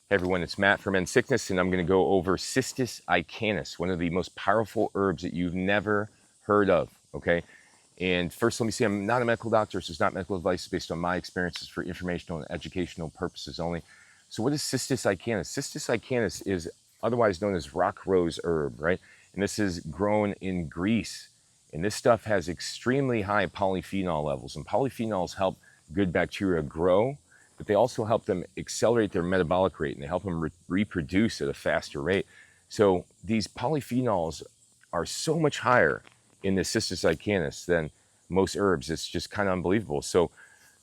Hey everyone, it's Matt from End Sickness, and I'm going to go over Cistus Icanus, one of the most powerful herbs that you've never heard of, okay? And first, let me say I'm not a medical doctor, so it's not medical advice. It's based on my experiences for informational and educational purposes only. So what is Cistus Icanus? Cistus Icanus is otherwise known as rock rose herb, right? And this is grown in Greece. And this stuff has extremely high polyphenol levels, and polyphenols help good bacteria grow, but they also help them accelerate their metabolic rate, and they help them reproduce at a faster rate. So these polyphenols are so much higher in the Cistus Icanus than most herbs. It's just kind of unbelievable. So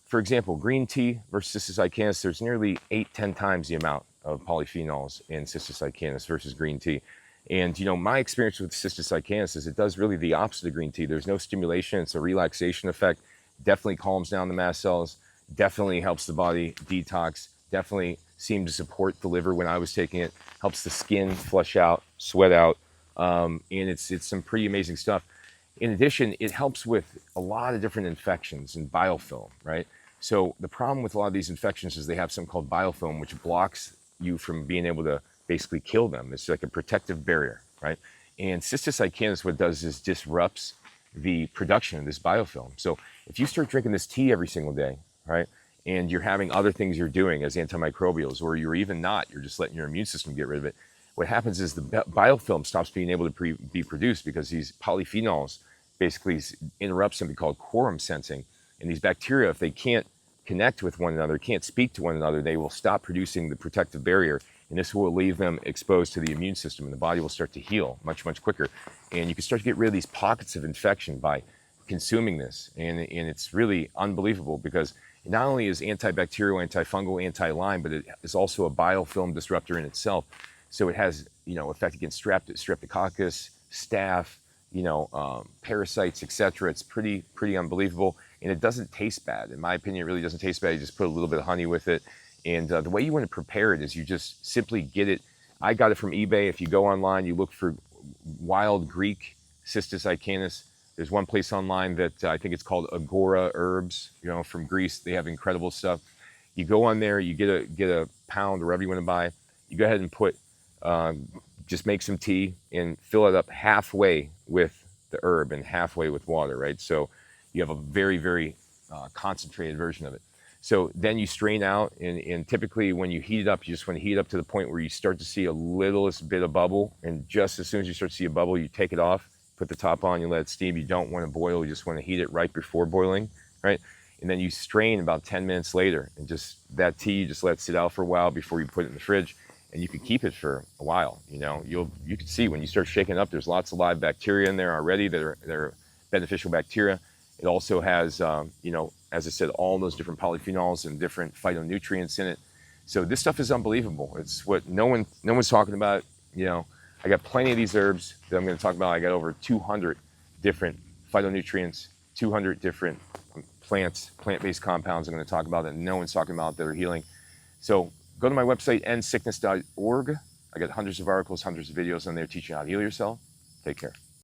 for example, green tea versus Cistus Icanus, there's nearly 8-10 times the amount of polyphenols in Cistus Icanus versus green tea. And you know, my experience with Cistus Icanus is it does really the opposite of green tea. There's no stimulation, it's a relaxation effect. Definitely calms down the mast cells, definitely helps the body detox, definitely seemed to support the liver when I was taking it, helps the skin flush out, sweat out, and it's some pretty amazing stuff. In addition, it helps with a lot of different infections and biofilm, right? So the problem with a lot of these infections is they have something called biofilm, which blocks you from being able to basically kill them. It's like a protective barrier, right? And Cistus Icanus, what it does is disrupts the production of this biofilm. So if you start drinking this tea every single day, right, and you're having other things you're doing as antimicrobials, or you're even not, you're just letting your immune system get rid of it, what happens is the biofilm stops being able to be produced because these polyphenols basically interrupt something called quorum sensing. And these bacteria, if they can't connect with one another, can't speak to one another, they will stop producing the protective barrier. And this will leave them exposed to the immune system, and the body will start to heal much, much quicker. And you can start to get rid of these pockets of infection by consuming this. And it's really unbelievable because it not only is antibacterial, antifungal, anti-Lyme, but it is also a biofilm disruptor in itself. So it has, you know, effect against streptococcus, staph, you know, parasites, etc. It's pretty unbelievable, and it doesn't taste bad. In my opinion, it really doesn't taste bad. You just put a little bit of honey with it, and the way you want to prepare it is you just simply get it. I got it from eBay. If you go online, you look for wild Greek Cistus Icanus. There's one place online that I think it's called Agora Herbs, you know, from Greece. They have incredible stuff. You go on there, you get a pound or whatever you want to buy. You go ahead and put, just make some tea and fill it up halfway with the herb and halfway with water, right? So you have a very, very concentrated version of it. So then you strain out, and typically when you heat it up, you just want to heat it up to the point where you start to see a littlest bit of bubble. And just as soon as you start to see a bubble, you take it off, put the top on, you let it steam. You don't want to boil, you just want to heat it right before boiling, right? And then you strain about 10 minutes later, and just that tea, you just let it sit out for a while before you put it in the fridge. And you can keep it for a while. You know, you can see when you start shaking it up, there's lots of live bacteria in there already that are beneficial bacteria. It also has, you know, as I said, all those different polyphenols and different phytonutrients in it. So this stuff is unbelievable. It's what no one's talking about. You know, I got plenty of these herbs that I'm going to talk about. I got over 200 different phytonutrients, 200 different plant-based compounds I'm going to talk about that no one's talking about that are healing. So go to my website, endsickness.org. I got hundreds of articles, hundreds of videos on there teaching you how to heal yourself. Take care.